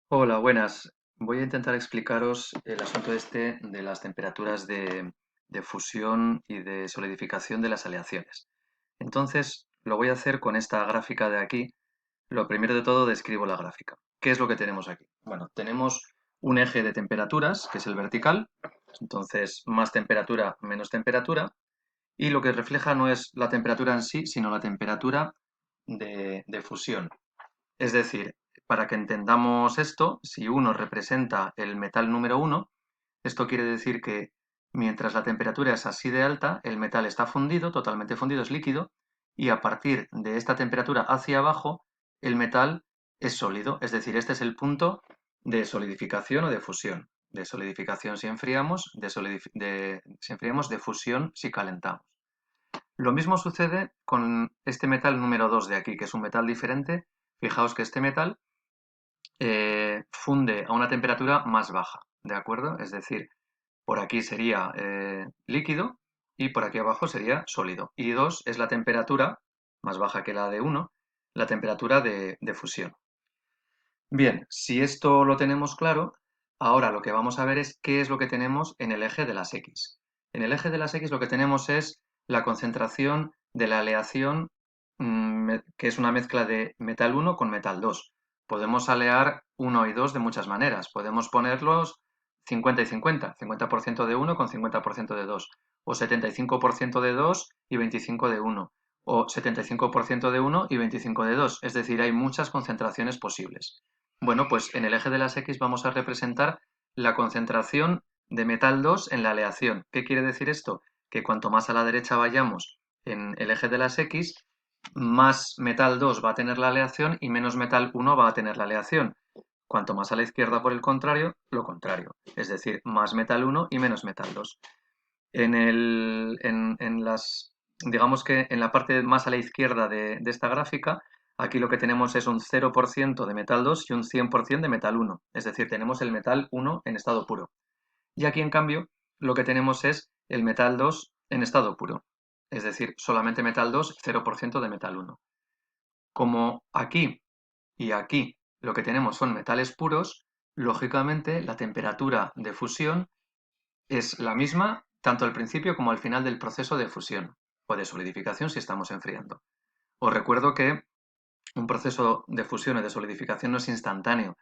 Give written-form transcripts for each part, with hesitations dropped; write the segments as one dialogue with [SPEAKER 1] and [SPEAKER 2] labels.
[SPEAKER 1] Hola, buenas. Voy a intentar explicaros el asunto este de las temperaturas de fusión y de solidificación de las aleaciones. Entonces, lo voy a hacer con esta gráfica de aquí. Lo primero de todo, describo la gráfica. ¿Qué es lo que tenemos aquí? Bueno, tenemos un eje de temperaturas, que es el vertical. Entonces, más temperatura, menos temperatura. Y lo que refleja no es la temperatura en sí, sino la temperatura de fusión. Es decir, para que entendamos esto, si uno representa el metal número uno, esto quiere decir que mientras la temperatura es así de alta, el metal está fundido, totalmente fundido, es líquido, y a partir de esta temperatura hacia abajo, el metal es sólido. Es decir, este es el punto de solidificación o de fusión. De solidificación si enfriamos, si enfriamos, de fusión si calentamos. Lo mismo sucede con este metal número 2 de aquí, que es un metal diferente. Fijaos que este metal funde a una temperatura más baja, ¿de acuerdo? Es decir, por aquí sería líquido y por aquí abajo sería sólido. Y 2 es la temperatura, más baja que la de uno, la temperatura de fusión. Bien, si esto lo tenemos claro, ahora lo que vamos a ver es qué es lo que tenemos en el eje de las X. En el eje de las X lo que tenemos es la concentración de la aleación, que es una mezcla de metal 1 con metal 2. Podemos alear 1 y 2 de muchas maneras. Podemos ponerlos 50 y 50, 50% de uno con 50% de 2, o 75% de 2 y 25 de uno, o 75% de uno y 25 de 2. Es decir, hay muchas concentraciones posibles. Bueno, pues en el eje de las X vamos a representar la concentración de metal 2 en la aleación. ¿Qué quiere decir esto? Que cuanto más a la derecha vayamos en el eje de las X, más metal 2 va a tener la aleación y menos metal 1 va a tener la aleación. Cuanto más a la izquierda, por el contrario, lo contrario. Es decir, más metal 1 y menos metal 2. Digamos que en la parte más a la izquierda de esta gráfica, aquí lo que tenemos es un 0% de metal 2 y un 100% de metal 1. Es decir, tenemos el metal 1 en estado puro. Y aquí, en cambio, lo que tenemos es el metal 2 en estado puro. Es decir, solamente metal 2, 0% de metal 1. Como aquí y aquí lo que tenemos son metales puros, lógicamente la temperatura de fusión es la misma tanto al principio como al final del proceso de fusión o de solidificación si estamos enfriando. Os recuerdo que un proceso de fusión o de solidificación no es instantáneo.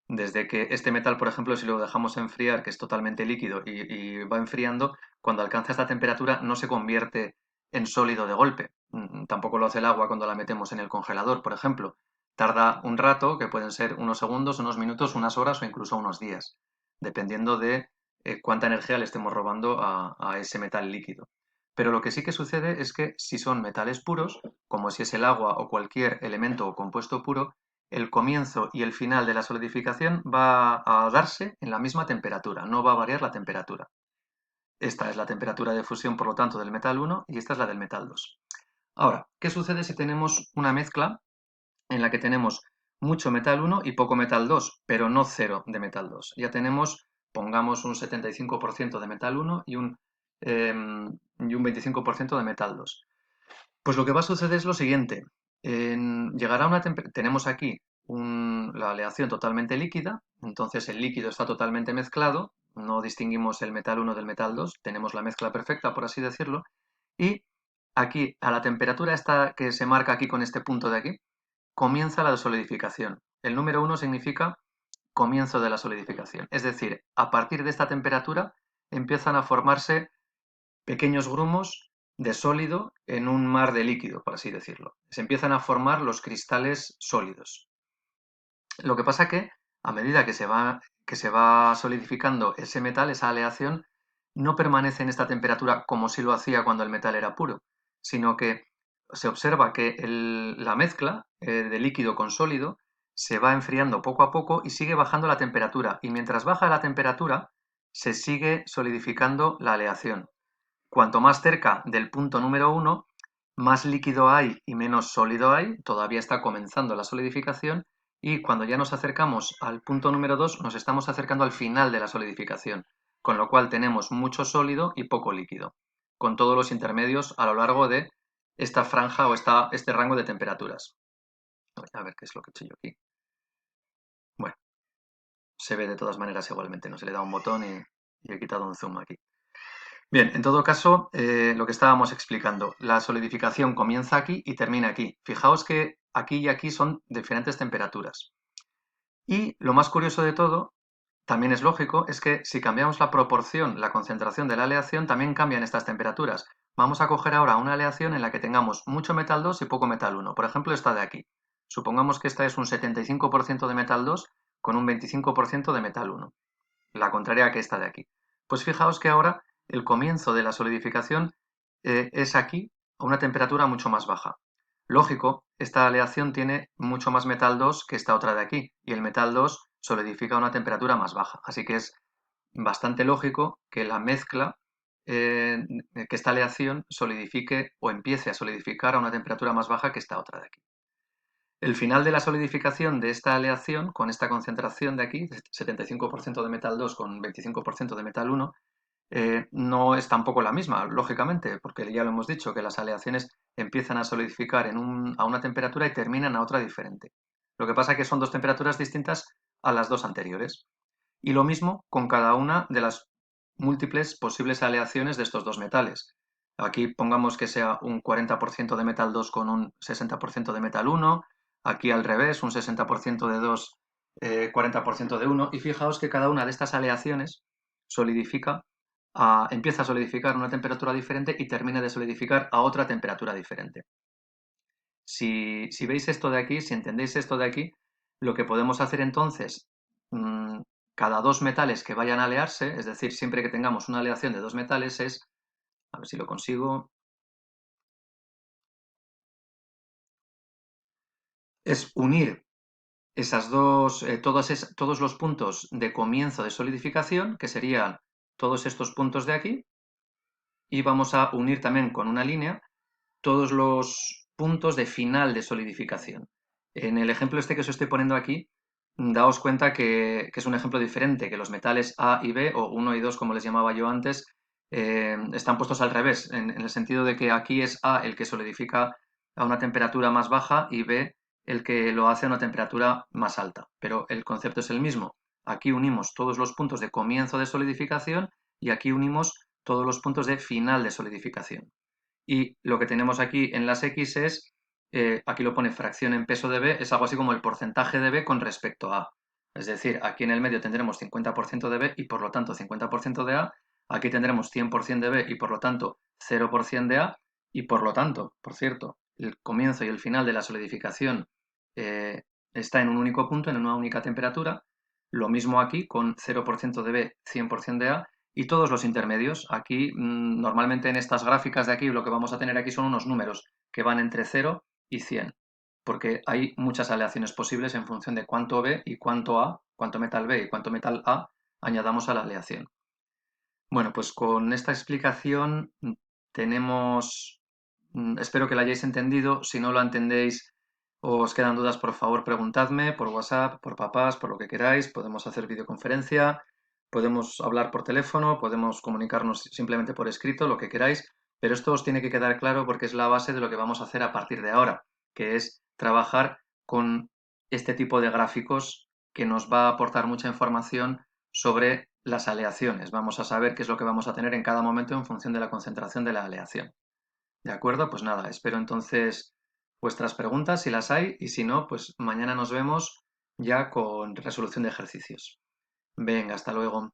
[SPEAKER 1] Desde que este metal, por ejemplo, si lo dejamos enfriar, que es totalmente líquido y va enfriando, cuando alcanza esta temperatura no se convierte en sólido de golpe. Tampoco lo hace el agua cuando la metemos en el congelador, por ejemplo. Tarda un rato, que pueden ser unos segundos, unos minutos, unas horas o incluso unos días, dependiendo de cuánta energía le estemos robando a ese metal líquido. Pero lo que sí que sucede es que si son metales puros, como si es el agua o cualquier elemento o compuesto puro, el comienzo y el final de la solidificación va a darse en la misma temperatura, no va a variar la temperatura. Esta es la temperatura de fusión, por lo tanto, del metal 1 y esta es la del metal 2. Ahora, ¿qué sucede si tenemos una mezcla en la que tenemos mucho metal 1 y poco metal 2, pero no cero de metal 2? Ya tenemos, pongamos, un 75% de metal 1 y un 25% de metal 2. Pues lo que va a suceder es lo siguiente. Llegará una tenemos aquí la aleación totalmente líquida, entonces el líquido está totalmente mezclado, no distinguimos el metal 1 del metal 2, tenemos la mezcla perfecta, por así decirlo, y aquí, a la temperatura esta que se marca aquí con este punto de aquí, comienza la solidificación. El número 1 significa comienzo de la solidificación, es decir, a partir de esta temperatura empiezan a formarse pequeños grumos de sólido en un mar de líquido, por así decirlo. Se empiezan a formar los cristales sólidos. Lo que pasa que a medida que se va solidificando ese metal, esa aleación, no permanece en esta temperatura como si lo hacía cuando el metal era puro, sino que se observa que la mezcla de líquido con sólido se va enfriando poco a poco y sigue bajando la temperatura. Y mientras baja la temperatura, se sigue solidificando la aleación. Cuanto más cerca del punto número 1, más líquido hay y menos sólido hay, todavía está comenzando la solidificación, y cuando ya nos acercamos al punto número 2, nos estamos acercando al final de la solidificación, con lo cual tenemos mucho sólido y poco líquido, con todos los intermedios a lo largo de esta franja o este rango de temperaturas. A ver qué es lo que he hecho yo aquí. Bueno, se ve de todas maneras igualmente, no se le da un botón y he quitado un zoom aquí. Bien, en todo caso, lo que estábamos explicando, la solidificación comienza aquí y termina aquí. Fijaos que aquí y aquí son diferentes temperaturas. Y lo más curioso de todo, también es lógico, es que si cambiamos la proporción, la concentración de la aleación, también cambian estas temperaturas. Vamos a coger ahora una aleación en la que tengamos mucho metal 2 y poco metal 1. Por ejemplo, esta de aquí. Supongamos que esta es un 75% de metal 2 con un 25% de metal 1. La contraria que esta de aquí. Pues fijaos que ahora el comienzo de la solidificación es aquí a una temperatura mucho más baja. Lógico, esta aleación tiene mucho más metal 2 que esta otra de aquí, y el metal 2 solidifica a una temperatura más baja. Así que es bastante lógico que la mezcla, que esta aleación solidifique o empiece a solidificar a una temperatura más baja que esta otra de aquí. El final de la solidificación de esta aleación, con esta concentración de aquí, 75% de metal 2 con 25% de metal 1, no es tampoco la misma, lógicamente, porque ya lo hemos dicho, que las aleaciones empiezan a solidificar a una temperatura y terminan a otra diferente. Lo que pasa es que son dos temperaturas distintas a las dos anteriores. Y lo mismo con cada una de las múltiples posibles aleaciones de estos dos metales. Aquí pongamos que sea un 40% de metal 2 con un 60% de metal 1, aquí al revés, un 60% de 2, 40% de 1, y fijaos que cada una de estas aleaciones solidifica, empieza a solidificar a una temperatura diferente y termina de solidificar a otra temperatura diferente. Si veis esto de aquí, si entendéis esto de aquí, lo que podemos hacer entonces, cada dos metales que vayan a alearse, es decir, siempre que tengamos una aleación de dos metales es, a ver si lo consigo, es unir esas dos, todos los puntos de comienzo de solidificación, que serían todos estos puntos de aquí, y vamos a unir también con una línea todos los puntos de final de solidificación. En el ejemplo este que os estoy poniendo aquí, daos cuenta que es un ejemplo diferente, que los metales A y B, o 1 y 2 como les llamaba yo antes, están puestos al revés, en el sentido de que aquí es A el que solidifica a una temperatura más baja y B el que lo hace a una temperatura más alta. Pero el concepto es el mismo. Aquí unimos todos los puntos de comienzo de solidificación y aquí unimos todos los puntos de final de solidificación. Y lo que tenemos aquí en las X es, aquí lo pone fracción en peso de B, es algo así como el porcentaje de B con respecto a A. Es decir, aquí en el medio tendremos 50% de B y por lo tanto 50% de A. Aquí tendremos 100% de B y por lo tanto 0% de A. Y por lo tanto, por cierto, el comienzo y el final de la solidificación está en un único punto, en una única temperatura. Lo mismo aquí con 0% de B, 100% de A. Y todos los intermedios, aquí normalmente en estas gráficas de aquí lo que vamos a tener aquí son unos números que van entre 0 y 100, porque hay muchas aleaciones posibles en función de cuánto B y cuánto A, cuánto metal B y cuánto metal A añadamos a la aleación. Bueno, pues con esta explicación tenemos, espero que la hayáis entendido. Si no lo entendéis o os quedan dudas, por favor preguntadme por WhatsApp, por papás, por lo que queráis. Podemos hacer videoconferencia, podemos hablar por teléfono, podemos comunicarnos simplemente por escrito, lo que queráis. Pero esto os tiene que quedar claro porque es la base de lo que vamos a hacer a partir de ahora, que es trabajar con este tipo de gráficos que nos va a aportar mucha información sobre las aleaciones. Vamos a saber qué es lo que vamos a tener en cada momento en función de la concentración de la aleación. ¿De acuerdo? Pues nada, espero entonces vuestras preguntas si las hay y si no, pues mañana nos vemos ya con resolución de ejercicios. Venga, hasta luego.